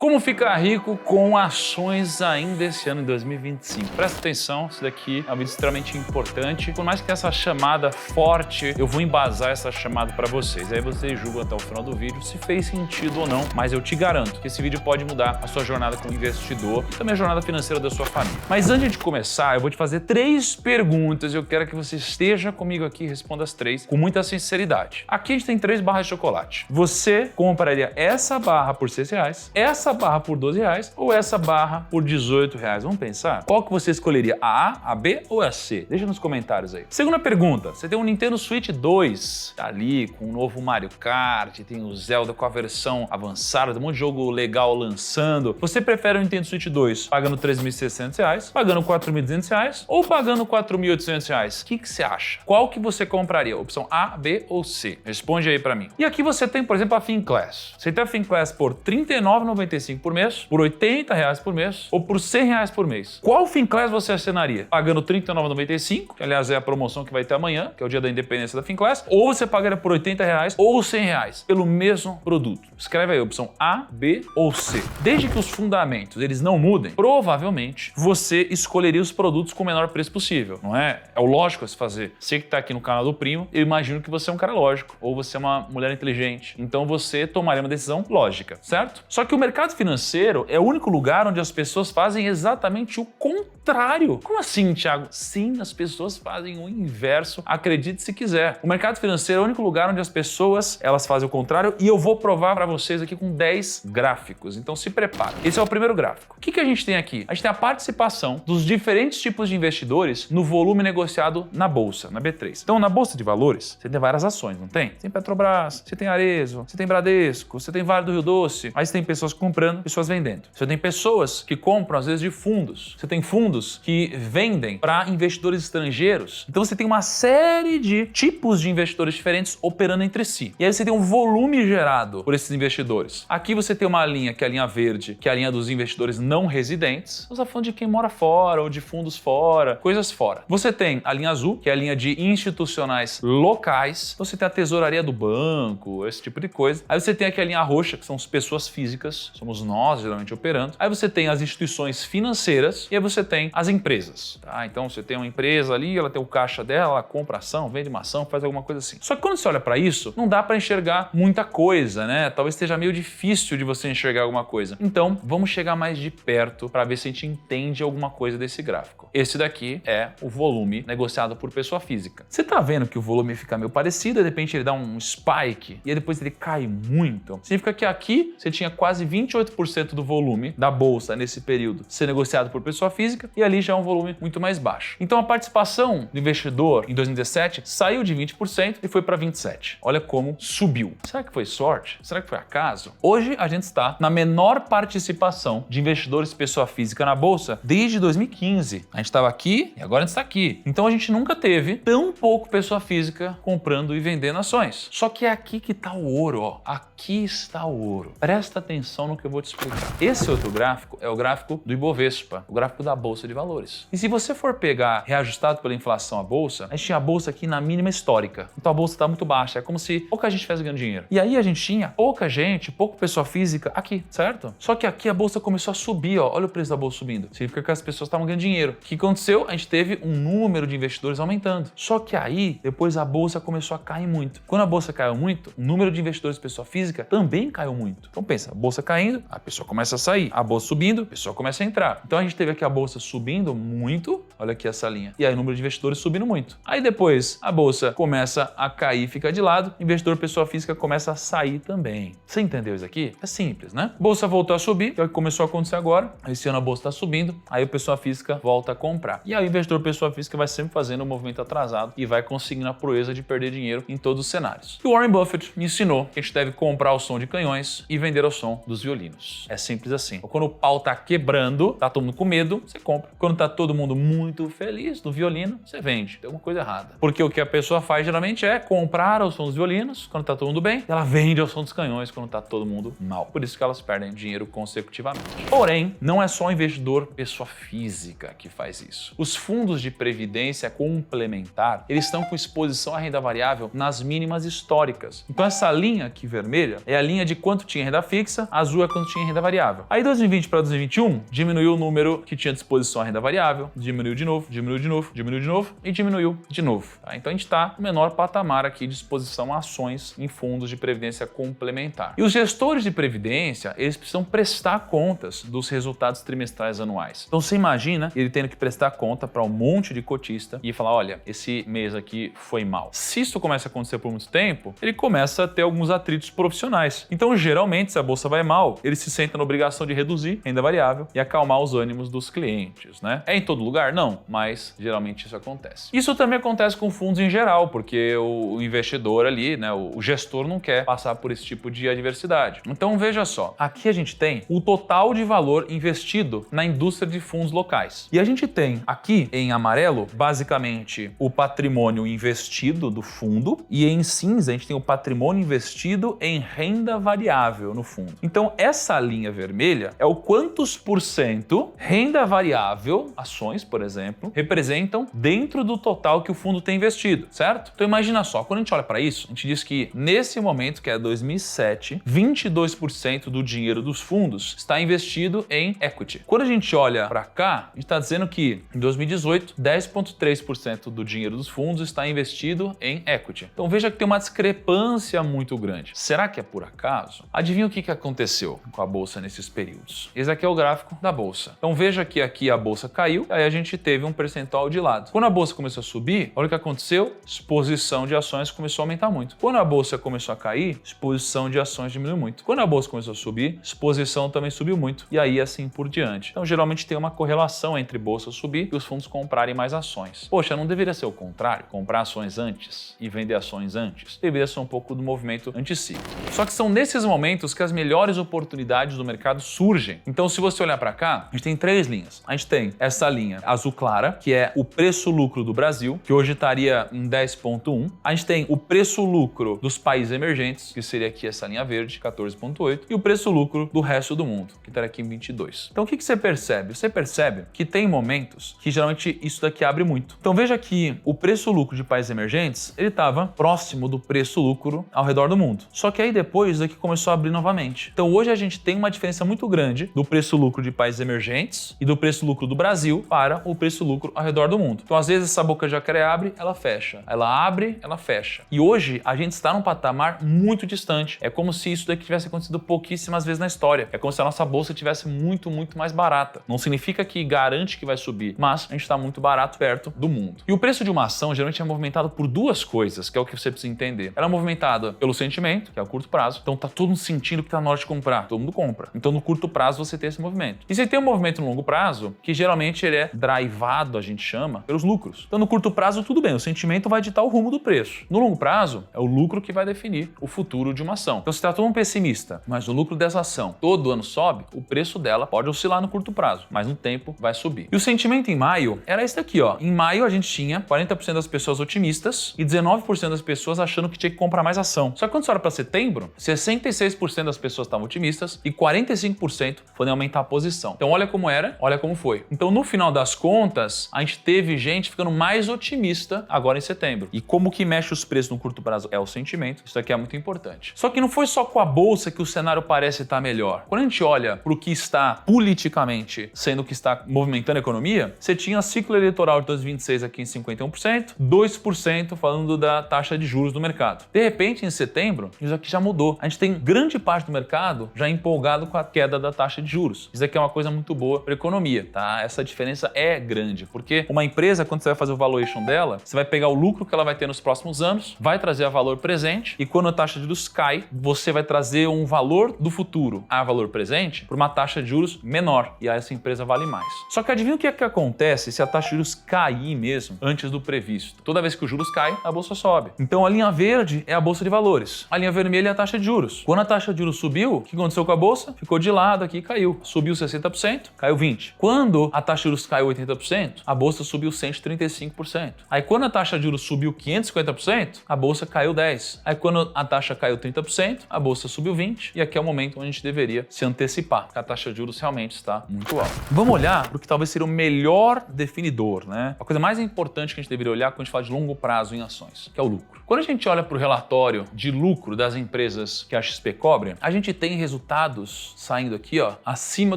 Como ficar rico com ações ainda esse ano, em 2025? Presta atenção, isso daqui é um vídeo extremamente importante. Por mais que essa chamada forte, eu vou embasar essa chamada para vocês. Aí vocês julgam até o final do vídeo se fez sentido ou não, mas eu te garanto que esse vídeo pode mudar a sua jornada como investidor e também a jornada financeira da sua família. Mas antes de começar, eu vou te fazer 3 perguntas e eu quero que você esteja comigo aqui e responda as 3 com muita sinceridade. Aqui a gente tem 3 barras de chocolate. Você compraria essa barra por R$6, essa barra por R$12 ou essa barra por R$18? Vamos pensar? Qual que você escolheria? A B ou a C? Deixa nos comentários aí. Segunda pergunta, você tem um Nintendo Switch 2, tá ali com o novo Mario Kart, tem o Zelda com a versão avançada, tem um monte de jogo legal lançando. Você prefere o Nintendo Switch 2 pagando R$3.600, pagando R$4.200 ou pagando R$4.800? O que você acha? Qual que você compraria? Opção A, B ou C? Responde aí pra mim. E aqui você tem, por exemplo, a Finclass. Você tem a Finclass por R$39,95 por mês, por R$80 por mês ou por R$100 por mês. Qual Finclass você assinaria? Pagando R$39,95, que aliás é a promoção que vai ter amanhã, que é o dia da independência da Finclass, ou você pagaria por R$80 ou R$100 pelo mesmo produto? Escreve aí, opção A, B ou C. Desde que os fundamentos eles não mudem, provavelmente você escolheria os produtos com o menor preço possível, não é? É o lógico a se fazer. Você que está aqui no canal do Primo, eu imagino que você é um cara lógico, ou você é uma mulher inteligente, então você tomaria uma decisão lógica, certo? Só que o mercado financeiro é o único lugar onde as pessoas fazem exatamente o contrário. Como assim, Thiago? Sim, as pessoas fazem o inverso, acredite se quiser. O mercado financeiro é o único lugar onde as pessoas elas fazem o contrário e eu vou provar para vocês aqui com 10 gráficos. Então se prepare. Esse é o primeiro gráfico. O que a gente tem aqui? A gente tem a participação dos diferentes tipos de investidores no volume negociado na bolsa, na B3. Então na bolsa de valores, você tem várias ações, não tem? Você tem Petrobras, você tem Arezzo, você tem Bradesco, você tem Vale do Rio Doce, aí você tem pessoas comprando, pessoas vendendo. Você tem pessoas que compram, às vezes, de fundos. Você tem fundos que vendem para investidores estrangeiros. Então você tem uma série de tipos de investidores diferentes operando entre si. E aí você tem um volume gerado por esses investidores. Aqui você tem uma linha, que é a linha verde, que é a linha dos investidores não residentes. Você está falando de quem mora fora ou de fundos fora, coisas fora. Você tem a linha azul, que é a linha de institucionais locais. Você tem a tesouraria do banco, esse tipo de coisa. Aí você tem aqui a linha roxa, que são as pessoas físicas, somos nós geralmente operando. Aí você tem as instituições financeiras e aí você tem as empresas. Tá? Então você tem uma empresa ali, ela tem o caixa dela, ela compra ação, vende uma ação, faz alguma coisa assim. Só que quando você olha para isso, não dá para enxergar muita coisa, né? Talvez esteja meio difícil de você enxergar alguma coisa. Então vamos chegar mais de perto para ver se a gente entende alguma coisa desse gráfico. Esse daqui é o volume negociado por pessoa física. Você tá vendo que o volume fica meio parecido, de repente ele dá um spike e aí depois ele cai muito. Significa que aqui você tinha quase 28% do volume da bolsa nesse período ser negociado por pessoa física e ali já é um volume muito mais baixo. Então a participação do investidor em 2017 saiu de 20% e foi para 27%. Olha como subiu. Será que foi sorte? Será que foi acaso? Hoje a gente está na menor participação de investidores pessoa física na bolsa desde 2015. A gente estava aqui e agora a gente está aqui. Então a gente nunca teve tão pouco pessoa física comprando e vendendo ações. Só que é aqui que está o ouro, ó. Aqui está o ouro. Presta atenção no que eu vou te explicar. Esse outro gráfico é o gráfico do Ibovespa, o gráfico da Bolsa de Valores. E se você for pegar reajustado pela inflação a bolsa, a gente tinha a bolsa aqui na mínima histórica. Então a bolsa está muito baixa, é como se pouca gente estivesse ganhando dinheiro. E aí a gente tinha pouca gente, pouca pessoa física aqui, certo? Só que aqui a bolsa começou a subir, ó. Olha o preço da bolsa subindo. Significa que as pessoas estavam ganhando dinheiro. O que aconteceu? A gente teve um número de investidores aumentando. Só que aí, depois a bolsa começou a cair muito. Quando a bolsa caiu muito, o número de investidores pessoa física também caiu muito. Então pensa, a bolsa caindo, a pessoa começa a sair. A bolsa subindo, a pessoa começa a entrar. Então a gente teve aqui a bolsa subindo muito, olha aqui essa linha, e aí o número de investidores subindo muito. Aí depois a bolsa começa a cair, fica de lado, investidor pessoa física começa a sair também. Você entendeu isso aqui? É simples, né? Bolsa voltou a subir, que é o que começou a acontecer agora. Esse ano a bolsa está subindo, aí o pessoa física volta a comprar. E aí o investidor pessoa física vai sempre fazendo um movimento atrasado e vai conseguindo a proeza de perder dinheiro em todos os cenários. E o Warren Buffett me ensinou que a gente deve comprar ao som de canhões e vender ao som dos violinos. É simples assim. Quando o pau tá quebrando, tá todo mundo com medo, você compra. Quando tá todo mundo muito feliz no violino, você vende. Tem alguma coisa errada. Porque o que a pessoa faz geralmente é comprar ao som dos violinos quando tá todo mundo bem, e ela vende ao som dos canhões quando tá todo mundo mal. Por isso que elas perdem dinheiro consecutivamente. Porém, não é só o investidor pessoa física que faz isso. Os fundos de previdência complementar, eles estão com exposição à renda variável nas mínimas históricas. Então essa linha aqui vermelha vermelha é a linha de quanto tinha renda fixa, azul é quanto tinha renda variável. Aí 2020 para 2021, diminuiu o número que tinha à disposição a renda variável, diminuiu de novo, diminuiu de novo, diminuiu de novo e diminuiu de novo. Tá? Então a gente está no menor patamar aqui de exposição a ações em fundos de previdência complementar. E os gestores de previdência, eles precisam prestar contas dos resultados trimestrais anuais. Então você imagina ele tendo que prestar conta para um monte de cotista e falar, olha, esse mês aqui foi mal. Se isso começa a acontecer por muito tempo, ele começa a ter alguns atritos profissionais. Então, geralmente, se a bolsa vai mal, ele se sente na obrigação de reduzir renda variável e acalmar os ânimos dos clientes, né? É em todo lugar? Não, mas geralmente isso acontece. Isso também acontece com fundos em geral, porque o investidor ali, né, o gestor não quer passar por esse tipo de adversidade. Então, veja só, aqui a gente tem o total de valor investido na indústria de fundos locais. E a gente tem aqui em amarelo, basicamente, o patrimônio investido do fundo e em cinza a gente tem o patrimônio investido em renda variável no fundo. Então, essa linha vermelha é o quantos por cento renda variável, ações, por exemplo, representam dentro do total que o fundo tem investido, certo? Então, imagina só, quando a gente olha para isso, a gente diz que nesse momento, que é 2007, 22% do dinheiro dos fundos está investido em equity. Quando a gente olha para cá, a gente está dizendo que em 2018, 10,3% do dinheiro dos fundos está investido em equity. Então veja que tem uma discrepância muito grande. Será que é por acaso? Adivinha o que aconteceu com a bolsa nesses períodos? Esse aqui é o gráfico da bolsa. Então veja que aqui a bolsa caiu, aí a gente teve um percentual de lado. Quando a bolsa começou a subir, olha o que aconteceu, exposição de ações começou a aumentar muito. Quando a bolsa começou a cair, exposição de ações diminuiu muito. Quando a bolsa começou a subir, exposição também subiu muito. E aí assim por diante. Então geralmente tem uma correlação entre bolsa subir e os fundos comprarem mais ações. Poxa, não deveria ser o contrário? Comprar ações antes e vender ações antes? Deveria ser um pouco do movimento anticíclico. Só que são nesses momentos que as melhores oportunidades do mercado surgem. Então se você olhar para cá, a gente tem três linhas. A gente tem essa linha azul clara, que é o preço-lucro do Brasil, que hoje estaria em 10,1. A gente tem o preço-lucro dos países emergentes, que seria aqui essa linha verde, 14,8. E o preço-lucro do resto do mundo, que estaria aqui em 22. Então o que você percebe? Você percebe que tem momentos que geralmente isso daqui abre muito. Então veja que o preço-lucro de países emergentes, ele estava próximo do preço-lucro ao redor do mundo. Só que aí depois isso daqui começou a abrir novamente. Então hoje a gente tem uma diferença muito grande do preço-lucro de países emergentes e do preço-lucro do Brasil para o preço-lucro ao redor do mundo. Então às vezes essa boca de jacaré abre, ela fecha. Ela abre, ela fecha. E hoje a gente está num patamar muito distante. É como se isso daqui tivesse acontecido pouquíssimas vezes na história. É como se a nossa bolsa tivesse muito mais barata. Não significa que garante que vai subir, mas a gente está muito barato perto do mundo. E o preço de uma ação geralmente é movimentado por duas coisas, que é o que você precisa entender. Ela é movimentada pelo sentimento, que é o curto prazo. Então tá todo mundo sentindo que tá na hora de comprar. Todo mundo compra. Então no curto prazo você tem esse movimento. E você tem um movimento no longo prazo, que geralmente ele é drivado, a gente chama, pelos lucros. Então no curto prazo tudo bem, o sentimento vai ditar o rumo do preço. No longo prazo é o lucro que vai definir o futuro de uma ação. Então se tá todo mundo pessimista, mas o lucro dessa ação todo ano sobe, o preço dela pode oscilar no curto prazo, mas no tempo vai subir. E o sentimento em maio era esse daqui, ó. Em maio a gente tinha 40% das pessoas otimistas e 19% das pessoas achando que tinha que comprar mais ação. Só que quando você olha para setembro, 66% das pessoas estavam otimistas e 45% foram aumentar a posição. Então olha como era, olha como foi. Então no final das contas, a gente teve gente ficando mais otimista agora em setembro. E como que mexe os preços no curto prazo é o sentimento. Isso aqui é muito importante. Só que não foi só com a bolsa que o cenário parece estar melhor. Quando a gente olha para o que está politicamente sendo o que está movimentando a economia, você tinha ciclo eleitoral de 2026 aqui em 51%, 2% falando da taxa de juros do mercado. De repente, em setembro, isso aqui já mudou. A gente tem grande parte do mercado já empolgado com a queda da taxa de juros. Isso aqui é uma coisa muito boa para a economia, tá? Essa diferença é grande, porque uma empresa, quando você vai fazer o valuation dela, você vai pegar o lucro que ela vai ter nos próximos anos, vai trazer a valor presente, e quando a taxa de juros cai, você vai trazer um valor do futuro a valor presente por uma taxa de juros menor, e aí essa empresa vale mais. Só que adivinha o que é que acontece se a taxa de juros cair mesmo antes do previsto? Toda vez que os juros caem, a bolsa sobe. Então a linha verde é a bolsa de valores, a linha vermelha é a taxa de juros. Quando a taxa de juros subiu, o que aconteceu com a bolsa? Ficou de lado aqui e caiu. Subiu 60%, caiu 20%. Quando a taxa de juros caiu 80%, a bolsa subiu 135%. Aí quando a taxa de juros subiu 550%, a bolsa caiu 10%. Aí quando a taxa caiu 30%, a bolsa subiu 20%. E aqui é o momento onde a gente deveria se antecipar, porque a taxa de juros realmente está muito alta. Vamos olhar para o que talvez seja o melhor definidor, né? A coisa mais importante que a gente deveria olhar quando a gente fala de longo prazo em ações, que é o lucro. Quando a gente olha para o relatório de lucro das empresas que a XP cobre, a gente tem resultados saindo aqui, ó, acima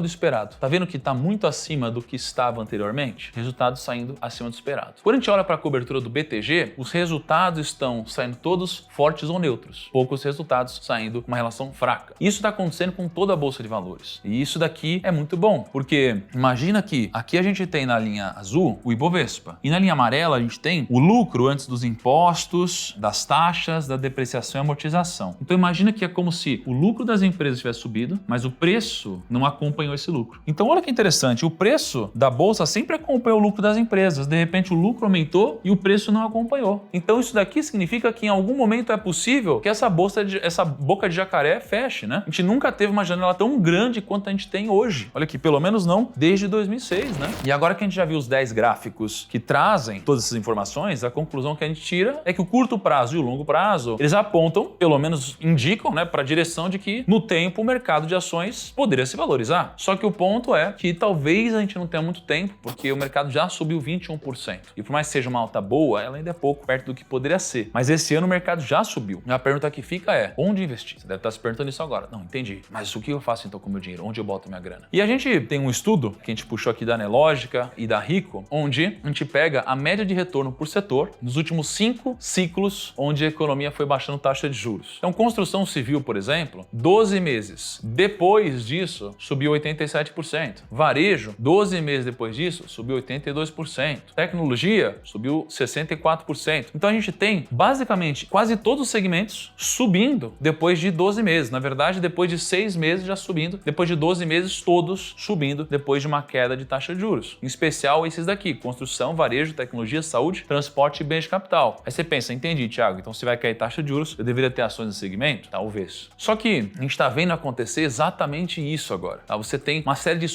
do esperado. Tá vendo que está muito acima do que estava anteriormente? Resultados saindo acima do esperado. Quando a gente olha para a cobertura do BTG, os resultados estão saindo todos fortes ou neutros. Poucos resultados saindo com uma relação fraca. Isso está acontecendo com toda a bolsa de valores. E isso daqui é muito bom, porque imagina que aqui a gente tem na linha azul o Ibovespa e na linha amarela a gente tem o lucro antes dos impostos, das taxas, da depreciação e amortização. Então imagina que é como se o lucro das empresas tivesse subido, mas o preço não acompanhou esse lucro. Então olha que interessante, o preço da bolsa sempre acompanhou o lucro das empresas. De repente o lucro aumentou e o preço não acompanhou. Então isso daqui significa que em algum momento é possível que essa boca de jacaré feche, né? A gente nunca teve uma janela tão grande quanto a gente tem hoje. Olha aqui, pelo menos não desde 2006, né? E agora que a gente já viu os 10 gráficos que trazem todas essas informações, a conclusão que a gente tira é que o curto prazo e o longo prazo, eles apontam, pelo menos indicam, né, para a direção de que no tempo o mercado de ações poderia se valorizar. Só que o ponto é que talvez a gente não tenha muito tempo, porque o mercado já subiu 21%. E por mais que seja uma alta boa, ela ainda é pouco perto do que poderia ser. Mas esse ano o mercado já subiu. E a pergunta que fica é, onde investir? Você deve estar se perguntando isso agora. Não, entendi. Mas o que eu faço então com o meu dinheiro? Onde eu boto minha grana? E a gente tem um estudo que a gente puxou aqui da Nelogica e da Rico, onde a gente pega a média de retorno por setor nos últimos 5 ciclos onde a economia foi baixando taxa de juros. Então, construção civil, por exemplo, 12 meses depois disso, subiu 87%. Varejo, 12 meses depois disso, subiu 82%. Tecnologia, subiu 64%. Então, a gente tem, basicamente, quase todos os segmentos subindo depois de 12 meses. Na verdade, depois de 6 meses já subindo, depois de 12 meses todos subindo depois de uma queda de taxa de juros. Em especial esses daqui, construção, varejo, tecnologia, saúde, transporte e bens de capital. Aí você pensa, entendi, Thiago, então se vai cair taxa de juros, eu deveria ter ações nesse segmento? Talvez. Só que a gente está vendo acontecer exatamente isso agora. Tá? Você tem uma série de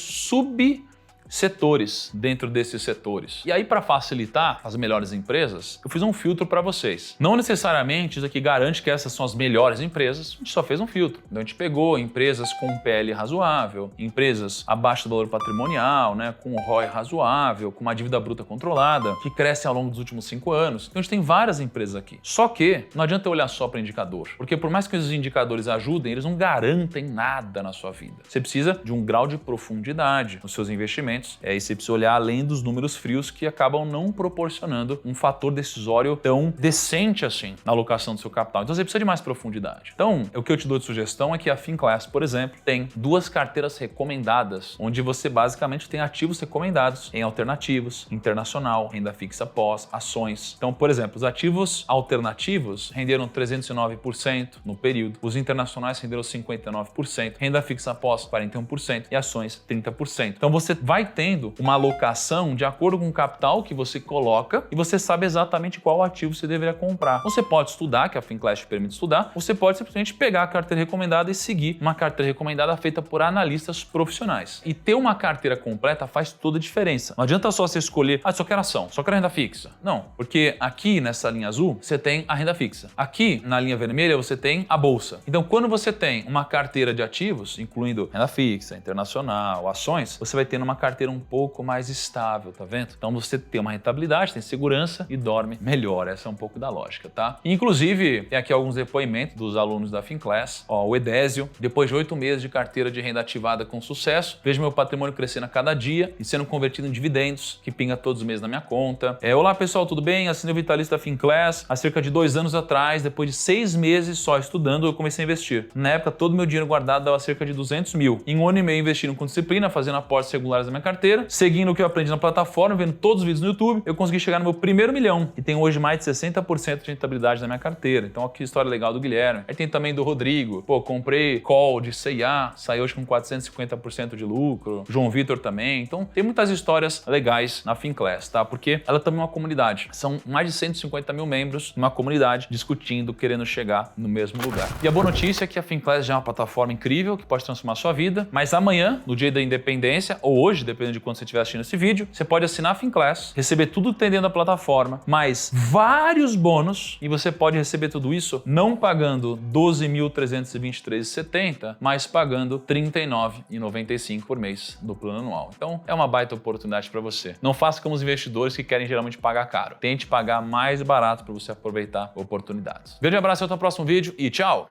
setores dentro desses setores. E aí, para facilitar as melhores empresas, eu fiz um filtro para vocês. Não necessariamente isso aqui garante que essas são as melhores empresas, a gente só fez um filtro. Então a gente pegou empresas com um PL razoável, empresas abaixo do valor patrimonial, né, com um ROI razoável, com uma dívida bruta controlada, que crescem ao longo dos últimos 5 anos. Então a gente tem várias empresas aqui. Só que não adianta olhar só para indicador, porque por mais que os indicadores ajudem, eles não garantem nada na sua vida. Você precisa de um grau de profundidade nos seus investimentos. E você precisa olhar além dos números frios que acabam não proporcionando um fator decisório tão decente assim na alocação do seu capital. Então você precisa de mais profundidade. Então, o que eu te dou de sugestão é que a Finclass, por exemplo, tem 2 carteiras recomendadas, onde você basicamente tem ativos recomendados em alternativos, internacional, renda fixa pós, ações. Então, por exemplo, os ativos alternativos renderam 309% no período, os internacionais renderam 59%, renda fixa pós 41% e ações 30%. Então você vai tendo uma alocação de acordo com o capital que você coloca e você sabe exatamente qual ativo você deveria comprar. Você pode estudar, que a Finclass te permite estudar, você pode simplesmente pegar a carteira recomendada e seguir uma carteira recomendada feita por analistas profissionais. E ter uma carteira completa faz toda a diferença. Não adianta só você escolher, só quero ação, só quero renda fixa. Não, porque aqui nessa linha azul você tem a renda fixa. Aqui na linha vermelha você tem a bolsa. Então quando você tem uma carteira de ativos, incluindo renda fixa, internacional, ações, você vai ter uma carteira um pouco mais estável, tá vendo? Então você tem uma rentabilidade, tem segurança e dorme melhor. Essa é um pouco da lógica, tá? Inclusive, tem aqui alguns depoimentos dos alunos da Finclass. O Edésio, depois de 8 meses de carteira de renda ativada com sucesso, vejo meu patrimônio crescendo a cada dia e sendo convertido em dividendos, que pinga todos os meses na minha conta. Olá pessoal, tudo bem? Assinei o vitalício da Finclass há cerca de 2 anos atrás, depois de 6 meses só estudando, eu comecei a investir. Na época, todo o meu dinheiro guardado dava cerca de 200 mil. Em 1 ano e meio investindo com disciplina, fazendo aportes regulares na minha carteira, seguindo o que eu aprendi na plataforma, vendo todos os vídeos no YouTube, eu consegui chegar no meu primeiro milhão e tenho hoje mais de 60% de rentabilidade na minha carteira. Então, aqui a história legal do Guilherme. Aí tem também do Rodrigo. Comprei call de C&A, saiu hoje com 450% de lucro. João Vitor também. Então, tem muitas histórias legais na Finclass, tá? Porque ela também é uma comunidade. São mais de 150 mil membros numa comunidade discutindo, querendo chegar no mesmo lugar. E a boa notícia é que a Finclass já é uma plataforma incrível que pode transformar a sua vida, mas amanhã, no dia da independência, ou hoje, dependendo de quando você estiver assistindo esse vídeo. Você pode assinar a Finclass, receber tudo que tem dentro da plataforma, mais vários bônus, e você pode receber tudo isso não pagando R$ 12.323,70, mas pagando R$ 39,95 por mês do plano anual. Então, é uma baita oportunidade para você. Não faça como os investidores que querem geralmente pagar caro. Tente pagar mais barato para você aproveitar oportunidades. Grande abraço, até o próximo vídeo e tchau!